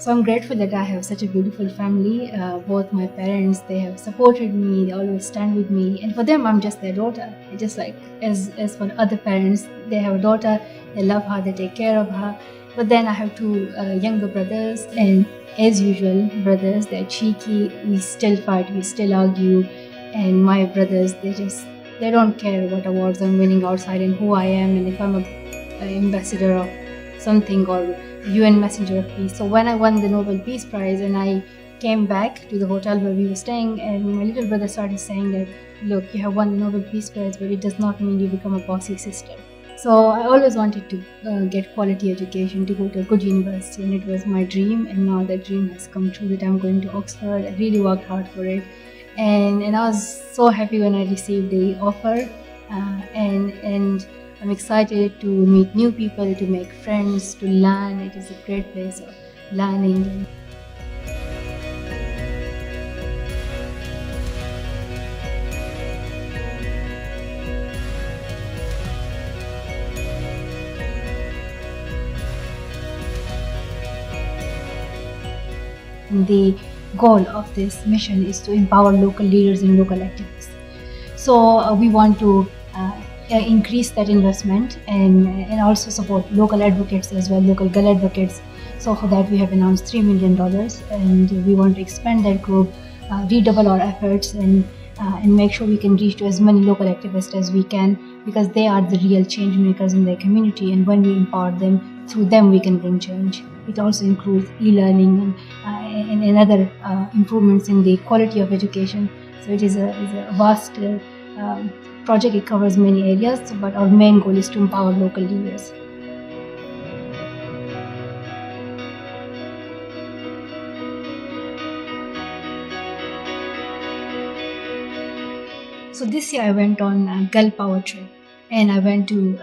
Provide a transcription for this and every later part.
So I'm grateful that I have such a beautiful family. Both my parents, they have supported me. They always stand with me, and for them, I'm just their daughter. Just like as for other parents, they have a daughter. They love her. They take care of her. But then I have two younger brothers, and as usual, brothers, they're cheeky. We still fight. We still argue. And my brothers, they don't care what awards I'm winning outside and who I am, and if I'm an ambassador of something or UN messenger of peace. So when I won the Nobel Peace Prize and I came back to the hotel where we were staying, and my little brother started saying that, look, you have won the Nobel Peace Prize, but it does not mean you become a bossy sister. So I always wanted to get quality education, to go to a good university, and it was my dream, and now that dream has come true, that I'm going to Oxford. I really worked hard for it, and I was so happy when I received the offer, and I'm excited to meet new people, to make friends, to learn. It is a great place of learning. The goal of this mission is to empower local leaders and local activists. So we want to increase that investment and also support local advocates as well, local girl advocates. So for that we have announced $3 million, and we want to expand that group, redouble our efforts, and make sure we can reach to as many local activists as we can, because they are the real change makers in their community, and when we empower them, through them we can bring change. It also includes e-learning and other improvements in the quality of education. So it is a vast project. It covers many areas, but our main goal is to empower local leaders. So this year I went on a Girl Power trip, and I went to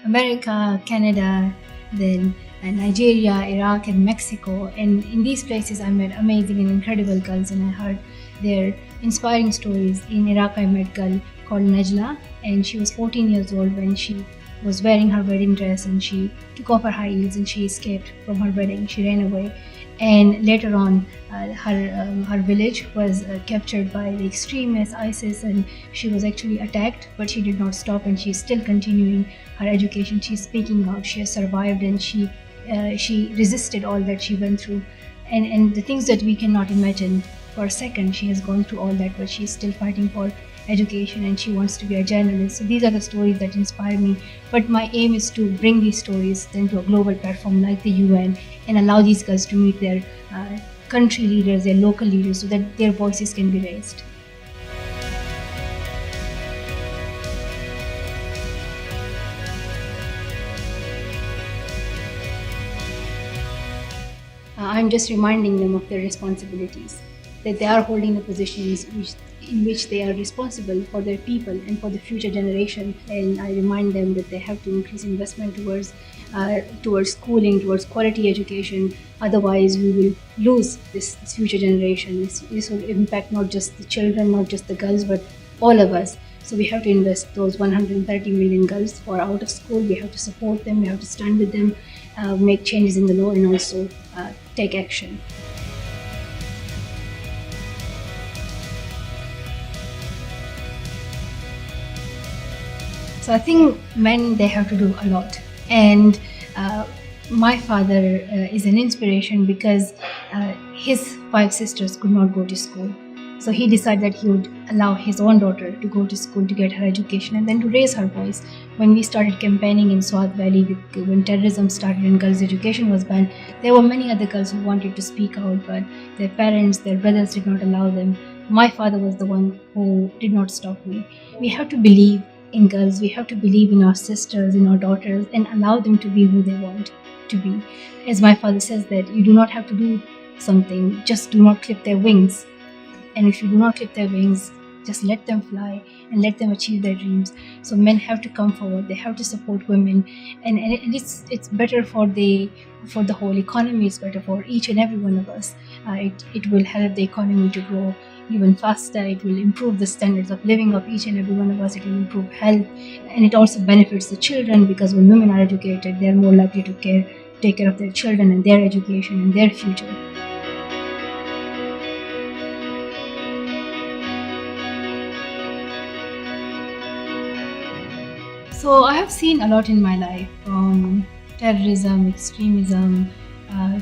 America, Canada, then Nigeria, Iraq, and Mexico. And in these places I met amazing and incredible girls, and I heard their inspiring stories. In Iraq I met a girl called Najla, and she was 14 years old when she was wearing her wedding dress, and she took off her high heels and she escaped from her wedding. She ran away, and later on her village was captured by the extremists, ISIS, and she was actually attacked, but she did not stop, and she's still continuing her education. She's speaking out. She has survived, and she resisted all that she went through, and the things that we cannot imagine for a second. She has gone through all that, but she's still fighting for education, and she wants to be a journalist. So these are the stories that inspire me, but my aim is to bring these stories then to a global platform like the UN, and allow these girls to meet their country leaders, their local leaders, so that their voices can be raised. I'm just reminding them of their responsibilities, that they are holding the positions in which they are responsible for their people and for the future generation. And I remind them that they have to increase investment towards schooling, towards quality education. Otherwise, we will lose this future generation. This will impact not just the children, not just the girls, but all of us. So we have to invest those 130 million girls who are out of school. We have to support them. We have to stand with them, make changes in the law, and also take action. So I think men, they have to do a lot, and my father is an inspiration, because his 5 sisters could not go to school. So he decided that he would allow his own daughter to go to school to get her education and then to raise her voice. When we started campaigning in Swat Valley, when terrorism started and girls' education was banned, there were many other girls who wanted to speak out, but their parents, their brothers did not allow them. My father was the one who did not stop me. We have to believe in girls, we have to believe in our sisters, in our daughters, and allow them to be who they want to be. As my father says, that you do not have to do something, just do not clip their wings. And if you do not clip their wings, just let them fly and let them achieve their dreams. So men have to come forward, they have to support women, and it's better for the whole economy. It's better for each and every one of us. It will help the economy to grow even faster. It will improve the standards of living of each and every one of us. It will improve health, and it also benefits the children, because when women are educated, they are more likely to care take care of their children and their education and their future. So I have seen a lot in my life, from terrorism, extremism,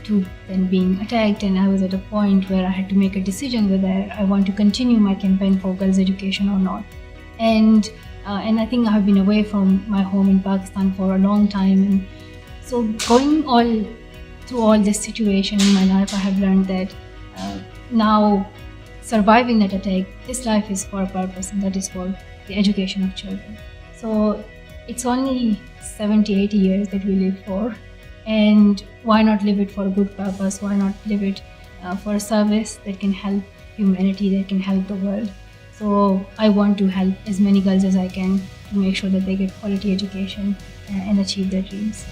to then being attacked, and I was at a point where I had to make a decision whether I want to continue my campaign for girls' education or not. And I think I have been away from my home in Pakistan for a long time, and so going through all this situation in my life, I have learned that now surviving that attack, this life is for a purpose, and that is for the education of children. So it's only 70, 80 years that we live for, and why not live it for a good purpose? Why not live it for a service that can help humanity, that can help the world? So I want to help as many girls as I can to make sure that they get quality education and achieve their dreams.